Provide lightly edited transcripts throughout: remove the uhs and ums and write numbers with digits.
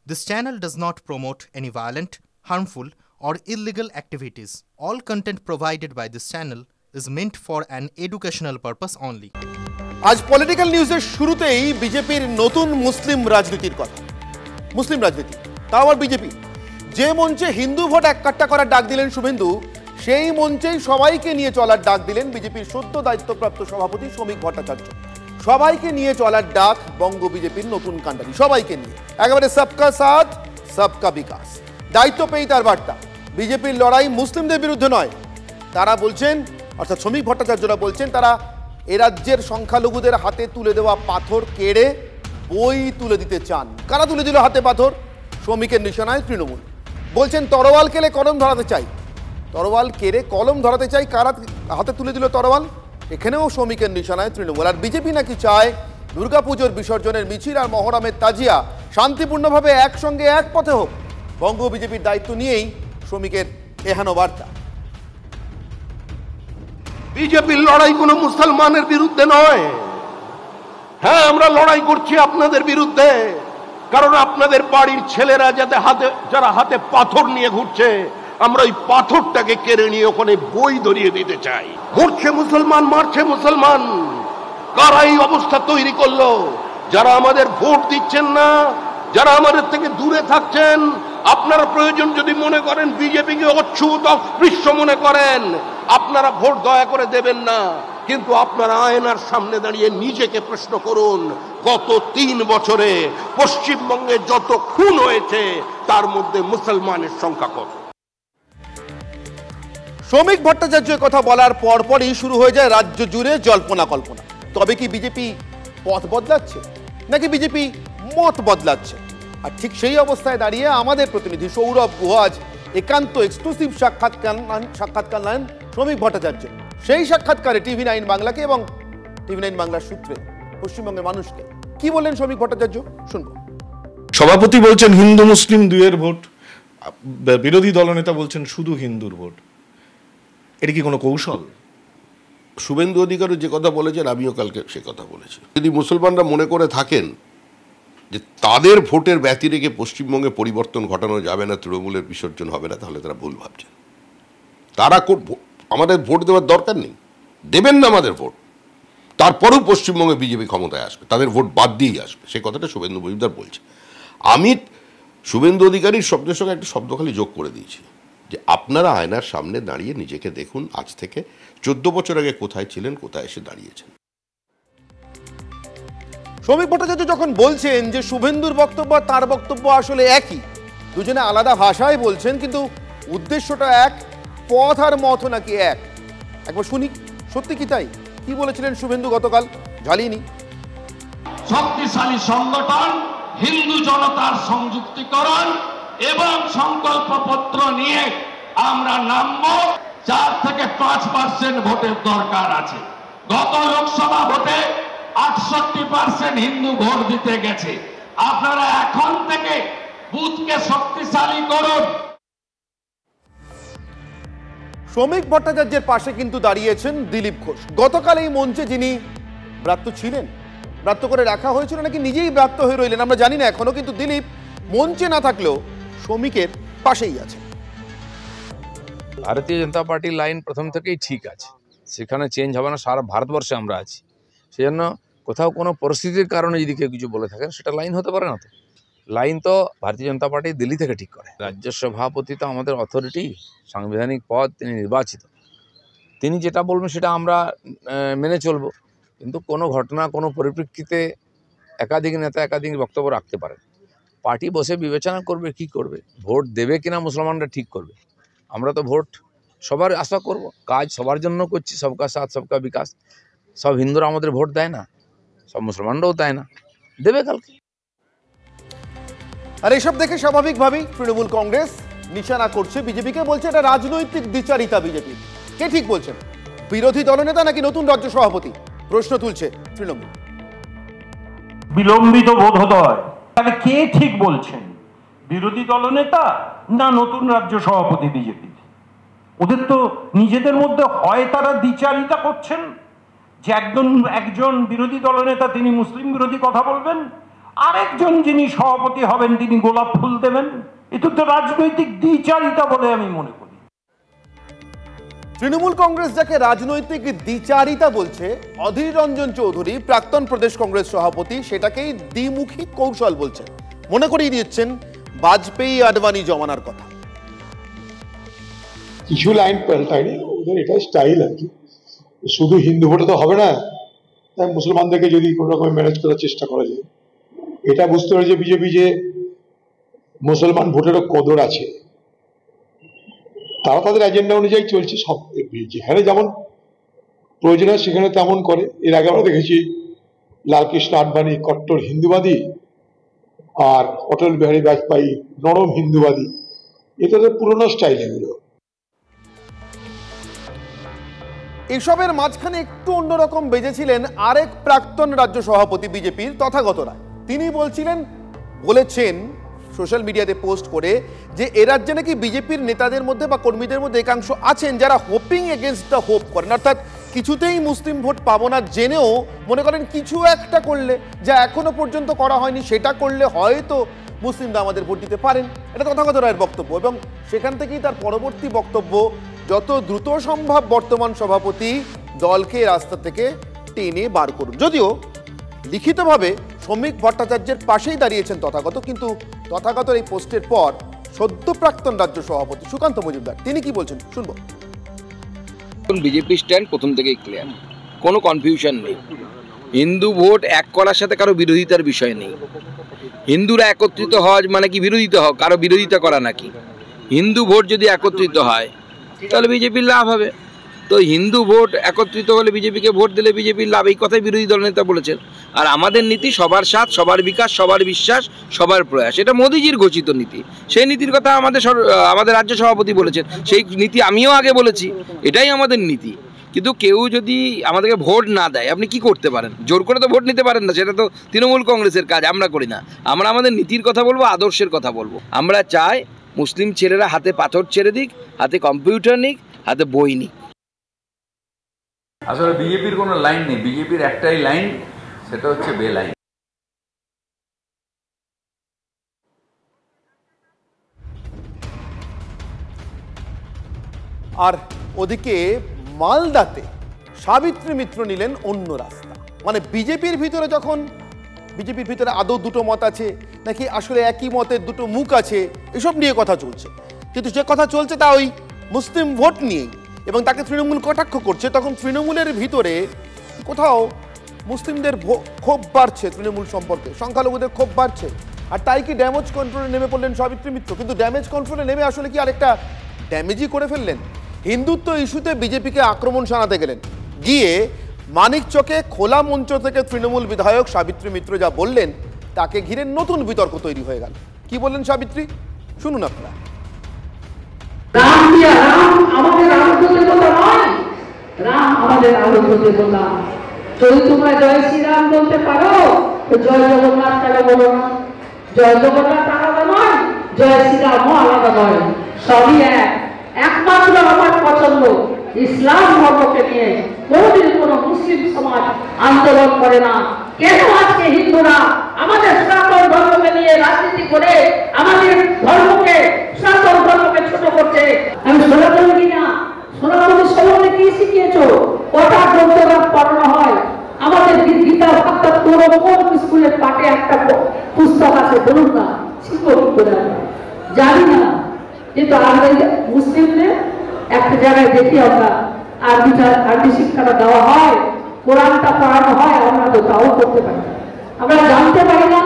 This channel does not promote any violent, harmful, or illegal activities. All content provided by this channel is meant for an educational purpose only. আজ political নিউজের শুরুতেই বিজেপির নতুন মুসলিম রাজনীতির কথা। মুসলিম রাজনীতি, তাও আবার বিজেপি। যে মঞ্চে হিন্দু ভোট এককাট্টা করার ডাক দিলেন শুভেন্দু, সেই মঞ্চেই সবাইকে নিয়ে চলার ডাক দিলেন বিজেপির সদ্য দায়িত্বপ্রাপ্ত সভাপতি শ্রমিক ভট্টাচার্য। সবাইকে নিয়ে চলার ডাক বঙ্গ বিজেপির নতুন কাণ্ডারি, সবাইকে নিয়ে একেবারে সবকা সাথ সবকা বিকাশ। দায়িত্ব পেয়েই তার বার্তা, বিজেপির লড়াই মুসলিমদের বিরুদ্ধে নয়। তারা বলছেন, অর্থাৎ শ্রমিক ভট্টাচার্যরা বলছেন, তারা এ রাজ্যের সংখ্যালঘুদের হাতে তুলে দেওয়া পাথর কেড়ে বই তুলে দিতে চান। কারা তুলে দিল হাতে পাথর? শ্রমিকের নিশানায় তৃণমূল। বলছেন তরোয়াল কেড়ে কলম ধরাতে চাই, তরোয়াল কেড়ে কলম ধরাতে চাই। কারা হাতে তুলে দিল তরোয়াল? এখানেও শ্রমিকের নিশানায় তৃণমূল। আর বিজেপি নাকি চায় দুর্গাপুজোর বিসর্জনের মিছিল আর মহরমের তাজিয়া শান্তিপূর্ণভাবে একসঙ্গে এক পথে হোক। বঙ্গ বিজেপির দায়িত্ব নিয়েই শ্রমিকের এহেন বার্তা। বিজেপির লড়াই কোনো মুসলমানের বিরুদ্ধে নয়। হ্যাঁ, আমরা লড়াই করছি আপনাদের বিরুদ্ধে, কারণ আপনাদের বাড়ির ছেলেরা যারা হাতে পাথর নিয়ে ঘুরছে, আমরা ওই পাথরটাকে কেড়ে নিয়ে ওখানে বই ধরিয়ে দিতে চাই। মরছে মুসলমান, মারছে মুসলমান। কারা এই অবস্থা তৈরি করলো? যারা আমাদের ভোট দিচ্ছেন না, যারা আমাদের থেকে দূরে থাকছেন। আপনারা প্রয়োজন যদি মনে করেন বিজেপিকে অচ্ছুত অস্পৃশ্য মনে করেন, আপনারা ভোট দয়া করে দেবেন না। কিন্তু আপনারা আয়নার সামনে দাঁড়িয়ে নিজেকে প্রশ্ন করুন, গত 3 বছরে পশ্চিমবঙ্গে যত খুন হয়েছে তার মধ্যে মুসলমানের সংখ্যা কত? শ্রমিক ভট্টাচার্যের কথা বলার পরপরই শুরু হয়ে যায় রাজ্য জুড়ে জল্পনা কল্পনা। তবে কি বিজেপি পথ বদলাচ্ছে, নাকি বিজেপি মত বদলাচ্ছে? আর ঠিক সেই অবস্থায় দাঁড়িয়ে আমাদের প্রতিনিধি সৌরভ গুহ আজ একান্ত এক্সক্লুসিভ সাক্ষাৎকার নেন শ্রমিক ভট্টাচার্য। সেই সাক্ষাৎকারে TV9 বাংলাকে এবং TV9 বাংলার সূত্রে পশ্চিমবঙ্গের মানুষকে কি বললেন শ্রমিক ভট্টাচার্য, শুনবো। সভাপতি বলছেন হিন্দু মুসলিম দুয়ের ভোট, বিরোধী দলনেতা বলছেন শুধু হিন্দুর ভোট। এটা কি কোনো কৌশল? শুভেন্দু অধিকারী যে কথা বলেছেন, আমিও কালকে সে কথা বলেছি। যদি মুসলমানরা মনে করে থাকেন যে তাদের ভোটের ব্যতি রেখে পশ্চিমবঙ্গে পরিবর্তন ঘটানো যাবে না, তৃণমূলের বিসর্জন হবে না, তাহলে তারা ভুল ভাবছেন। তারা আমাদের ভোট দেওয়ার দরকার নেই, দেবেন না আমাদের ভোট, তারপরেও পশ্চিমবঙ্গে বিজেপি ক্ষমতায় আসবে, তাদের ভোট বাদ দিয়েই আসবে। সে কথাটা শুভেন্দু মজুমদার বলছে। আমি শুভেন্দু অধিকারীর শব্দের সঙ্গে একটা শব্দ খালি যোগ করে দিয়েছি, যে আপনারা আয়নার সামনে দাঁড়িয়ে নিজেকে দেখুন, আজ থেকে 14 বছর আগে কোথায় ছিলেন, কোথায় এসে দাঁড়িয়েছেন। শ্রমিক ভট্টাচার্য যখন বলছেন যে শুভেন্দুর বক্তব্য আর তার বক্তব্য আসলে একই, দুজনে আলাদা ভাষায় বলছেন, কিন্তু উদ্দেশ্যটা এক, পথ আর মত নাকি এক। একবার শুনি সত্যি কি তাই? কি বলেছিলেন শুভেন্দু গতকাল, ঝালিনি। শক্তিশালী সংগঠন, হিন্দু জনতার সংযুক্তিকরণ এবং সংকল্পপত্র নিয়ে আমরা নামবো। 4 থেকে 5% ভোটের দরকার আছে। গত লোকসভা ভোটে 68% হিন্দু ভোট দিতে গেছে। আপনারা এখন থেকে বুথকে শক্তিশালী করুন। শ্রমিক ভট্টাচার্যের পাশে কিন্তু দাঁড়িয়েছেন দিলীপ ঘোষ। গতকাল এই মঞ্চে যিনি ব্রাত্য ছিলেন, ব্রাত্য করে রাখা হয়েছিল, নাকি নিজেই ব্রাত্য হয়ে রইলেন আমরা জানি না এখনো, কিন্তু দিলীপ মঞ্চে না থাকলেও শ্রমিকের পাশেই আছে। ভারতীয় জনতা পার্টির লাইন প্রথম থেকেই ঠিক আছে, সেখানে চেঞ্জ হবে না। সারা ভারতবর্ষে আমরা আছি, সেজন্য কোথাও কোনো পরিস্থিতির কারণে যদি কেউ কিছু বলে থাকেন, সেটা লাইন হতে পারে না। তো লাইন তো ভারতীয় জনতা পার্টি দিল্লি থেকে ঠিক করে। রাজ্য সভাপতি তো আমাদের অথরিটি, সাংবিধানিক পদ, তিনি নির্বাচিত, তিনি যেটা বলবেন সেটা আমরা মেনে চলবো। কিন্তু কোনো ঘটনা, কোনো পরিপ্রেক্ষিতে একাধিক নেতা একাধিক বক্তব্য রাখতে পারেন। পার্টি বসে বিবেচনা করবে কি করবে, ভোট দেবে কিনা মুসলমানরা ঠিক করবে। আমরা তো ভোট সবার আশা করব, কাজ সবার জন্য করছি, সবকা সাথ সবকা বিকাশ। সব হিন্দুরা আমাদের ভোট দেয় না, সব মুসলমানরাও দেয় না, দেবে কালকে। আর এসব দেখে স্বাভাবিকভাবেই তৃণমূল কংগ্রেস নিশানা করছে বিজেপিকে, বলছে এটা রাজনৈতিক দ্বিচারিতা। বিজেপি কে ঠিক বলছেন, বিরোধী দলনেতা নাকি নতুন রাজ্য সভাপতি? প্রশ্ন তুলছে তৃণমূল। বিলম্বিত বোধোদয়, তাহলে কে ঠিক বলছেন, বিরোধী দলনেতা না নতুন রাজ্য সভাপতি বিজেপি? ওদের তো নিজেদের মধ্যে হয় তারা দ্বিচারিতা করছেন, যে একজন বিরোধী দলনেতা তিনি মুসলিম বিরোধী কথা বলবেন, আরেকজন যিনি সভাপতি হবেন তিনি গোলাপ ফুল দেবেন, এটা তো রাজনৈতিক দ্বিচারিতা বলে আমি মনে করি। তৃণমূল কংগ্রেস যাকে রাজনৈতিক দ্বিচারিতা বলছে, অধীর রঞ্জন চৌধুরী প্রাক্তন প্রদেশ কংগ্রেস সভাপতি সেটাকেই দ্বিমুখী কৌশল বলছেন। মনে করিয়ে দিচ্ছেন বাজপেয়ী আডবাণী জমানার কথা। কিছু লাইন পাল্টায়নি, ওদের এটা স্টাইল আর কি। শুধু হিন্দু ভোটে তো হবে না, তাই মুসলমানদেরকে যদি কোনো রকম ম্যানেজ করার চেষ্টা করা যায়। এটা বুঝতে পেরেছে বিজেপি যে মুসলমান ভোটেরও কদর আছে, তারা তাদের এজেন্ডা অনুযায়ী চলছে। সব যেখানে যেমন প্রয়োজন হয় সেখানে তেমন করে। এর আগে আমরা দেখেছি লালকৃষ্ণ আডবাণী কট্টর হিন্দুবাদী, আর অটল বিহারী বাজপেয়ী নরম হিন্দুবাদী। এটা তো পুরোনো স্টাইল। এগুলো এসবের মাঝখানে একটু অন্যরকম বেজেছিলেন আরেক প্রাক্তন রাজ্য সভাপতি বিজেপির তথাগত রায়। তিনি বলেছেন সোশ্যাল মিডিয়াতে পোস্ট করে যে এ রাজ্যে নাকি বিজেপির নেতাদের মধ্যে বা কর্মীদের মধ্যে একাংশ আছেন যারা হোপিং এগেনস্ট দ্য হোপ করেন, অর্থাৎ কিছুতেই মুসলিম ভোট পাবো না জেনেও মনে করেন কিছু একটা করলে, যা এখনো পর্যন্ত করা হয়নি সেটা করলে হয়তো মুসলিমরা আমাদের ভোট দিতে পারেন। এটা তথাগত রায়ের বক্তব্য, এবং সেখান থেকেই তার পরবর্তী বক্তব্য, যত দ্রুত সম্ভব বর্তমান সভাপতি দলকে রাস্তা থেকে টেনে বার করুন। যদিও লিখিতভাবে শ্রমিক ভট্টাচার্যের পাশেই দাঁড়িয়েছেন তথাগত, কিন্তু তথাগতর এই পোস্টের পর সদ্য প্রাক্তন রাজ্য সভাপতি সুকান্ত মজুমদার তিনি কি বলছেন শুনবো। বিজেপি স্ট্যান্ড প্রথম থেকেই ক্লিয়ার, কোনো কনফিউশন নেই। হিন্দু ভোট এক করার সাথে কারো বিরোধিতার বিষয় নেই। হিন্দুরা একত্রিত হওয়া মানে কি বিরোধিতা হওয়া, কারো বিরোধিতা করা নাকি? হিন্দু ভোট যদি একত্রিত হয় তাহলে বিজেপির লাভ হবে। তো হিন্দু ভোট একত্রিত হলে বিজেপিকে ভোট দিলে বিজেপির লাভ, এই কথাই বিরোধী দলনেতা বলেছেন। আর আমাদের নীতি সবার সাথ, সবার বিকাশ, সবার বিশ্বাস, সবার প্রয়াস, এটা মোদিজির ঘোষিত নীতি। সেই নীতির কথা আমাদের রাজ্য সভাপতি বলেছেন, সেই নীতি আমিও আগে বলেছি, এটাই আমাদের নীতি। কিন্তু কেউ যদি আমাদেরকে ভোট না দেয়, আপনি কি করতে পারেন? জোর করে তো ভোট নিতে পারেন না, সেটা তো তৃণমূল কংগ্রেসের কাজ, আমরা করি না। আমরা আমাদের নীতির কথা বলবো, আদর্শের কথা বলবো। আমরা চাই মুসলিম ছেলেরা হাতে পাথর ছেড়ে দিক, হাতে কম্পিউটার নিক, হাতে বই নিক। আসলে বিজেপির কোনো লাইন নেই, বিজেপির একটাই লাইন, সেটা হচ্ছে বেলাইন। আর ওদিকে মালদাতে সাবিত্রী মিত্র নিলেন অন্য রাস্তা। মানে বিজেপির ভিতরে আদৌ দুটো মত আছে নাকি আসলে একই মতের দুটো মুখ আছে, এসব নিয়ে কথা চলছে। কিন্তু যে কথা চলছে তা ওই মুসলিম ভোট নিয়েই, এবং তাকে তৃণমূল কটাক্ষ করছে। তখন তৃণমূলের ভিতরে কোথাও মুসলিমদের ক্ষোভ বাড়ছে, তৃণমূল সম্পর্কে সংখ্যালঘুদের ক্ষোভ বাড়ছে। আর তাই কি ড্যামেজ কন্ট্রোলে নেমে পড়লেন সাবিত্রী মিত্র। কিন্তু ড্যামেজ কন্ট্রোলে নেমে আসলে কি আরেকটা ড্যামেজই করে ফেললেন। হিন্দুত্ব ইস্যুতে বিজেপিকে আক্রমণ শানাতে গেলেন, গিয়ে মানিকচকে খোলা মঞ্চ থেকে তৃণমূল বিধায়ক সাবিত্রী মিত্র যা বললেন তাকে ঘিরে নতুন বিতর্ক তৈরি হয়ে গেল। কি বললেন সাবিত্রী, শুনুন আপনারা। রাম আমাদের আরাধ্য দেবতা নয়, রাম আমাদের আরাধ্য দেবতা। যদি তোমরা জয় শ্রীরাম বলতে পারো তো জয় জগন্নাথ কেন বলো না? জয় জগন্নাথ আলাদা নয়, জয় শ্রীরামও আলাদা নয়, সবই এক। একমাত্র আমার পছন্দ ইসলাম ধর্মকে নিয়ে কোনদিন কোন মুসলিম সমাজ আন্দোলন করে না। কেন আজকে হিন্দুরা আমাদের সনাতন ধর্মকে নিয়ে রাজনীতি করে আমাদের ধর্মকে, সনাতন ধর্মকে ছোট করছে? আমি সনাতন কিনা, সনাতনের সম্বন্ধে কি শিখিয়েছো? কটা গ্রন্থপাঠ পড়ানো হয়? আমাদের গীতা ভাগবত কোন স্কুলের পাঠে একটা পুস্তক আছে বলুন না, শিখো কি করে? জানি না। কিন্তু আমাদের মুসলিমদের একটা জায়গায় দেখি আমরা আরবি শিক্ষাটা দেওয়া হয়, কোরআনটা পড়ানো হয়, আমরা তো তাও করতে পারি না, আমরা জানতে পারি না,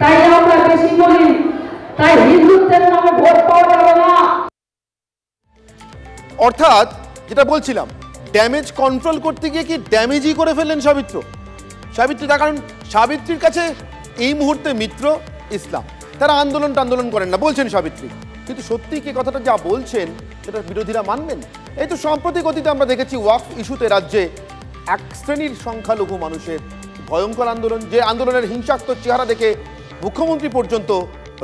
তাই আমরা বেশি বলি। তাই হিন্দুত্বের নামে ভোট পাওয়া যাবে না। অর্থাৎ যেটা বলছিলাম, ড্যামেজ কন্ট্রোল করতে গিয়ে কি ড্যামেজই করে ফেললেন সাবিত্রী। তার কারণ সাবিত্রীর কাছে এই মুহূর্তে মিত্র ইসলাম, তারা আন্দোলন করেন না বলছেন সাবিত্রী। কিন্তু সত্যি কি কথাটা যা বলছেন সেটা বিরোধীরা মানবেন? এই তো সম্প্রতি গতিতে আমরা দেখেছি ওয়াকফ ইস্যুতে রাজ্যে এক শ্রেণীর সংখ্যালঘু মানুষের ভয়ঙ্কর আন্দোলন, যে আন্দোলনের হিংসাত্মক চেহারা দেখে মুখ্যমন্ত্রী পর্যন্ত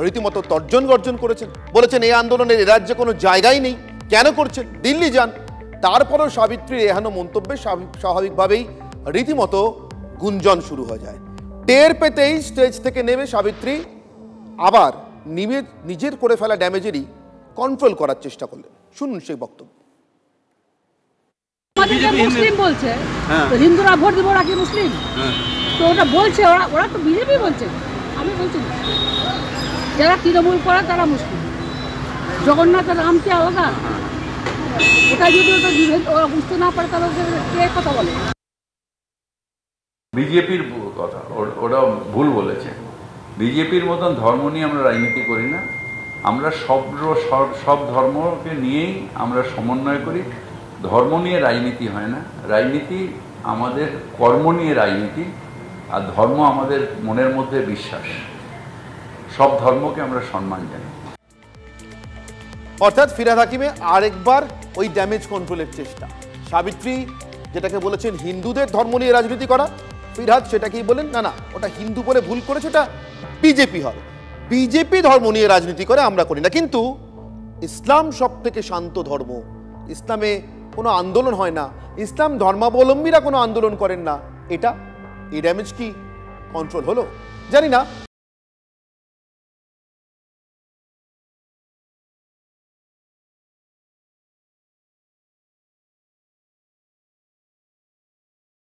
রীতিমতো তর্জন গর্জন করেছেন, বলেছেন এই আন্দোলনের এ রাজ্যে কোনো জায়গাই নেই, কেন করছেন, দিল্লি যান। তারপরেও সাবিত্রীর এহেন মন্তব্যে স্বাভাবিকভাবেই রীতিমতো গুঞ্জন শুরু হয়ে যায়। টের পেতেই স্টেজ থেকে নেমে সাবিত্রী আবার নিজের করে ফেলা ড্যামেজেরই কন্ট্রোল করার চেষ্টা করলেন। শুনুন সেই বক্তব্য। মুসলিম বলছে তো হিন্দুরা ভোট দেবো, ওরা কি মুসলিম? তো ওটা বলছে, ওরা তো বিজেপি বলছে, আমি বলছি না। যারা তৃণমূল করে তারা মুসলিম, জগন্নাথ রাম কি আলাদা? এটা যদি ওরা বুঝতে না পারে তাহলে কে কথা বলে? বিজেপির কথা ওরা ভুল বলেছে। বিজেপির মতন ধর্ম নিয়ে আমরা রাজনীতি করি না। আমরা সব ধর্মকে নিয়েই আমরা সমন্বয় করি। ধর্ম নিয়ে রাজনীতি হয় না। রাজনীতি আমাদের কর্ম নিয়ে রাজনীতি, আর ধর্ম আমাদের মনের মধ্যে বিশ্বাস। সব ধর্মকে আমরা সম্মান জানি। অর্থাৎ ফিরহাদ হাকিমে আরেকবার ওই ড্যামেজ কন্ট্রোলের চেষ্টা। সাবিত্রী যেটাকে বলেছেন হিন্দুদের ধর্ম নিয়ে রাজনীতি করা, ফিরহাদ সেটাকেই বলেন না না ওটা হিন্দু বলে ভুল করেছে, ওটা বিজেপি হবে। বিজেপি ধর্ম নিয়ে রাজনীতি করে, আমরা করি না। কিন্তু ইসলাম সব থেকে শান্ত ধর্ম, ইসলামে কোনো আন্দোলন হয় না, ইসলাম ধর্মাবলম্বীরা কোনো আন্দোলন করেন না, এই ড্যামেজ কি কন্ট্রোল হলো? জানি না।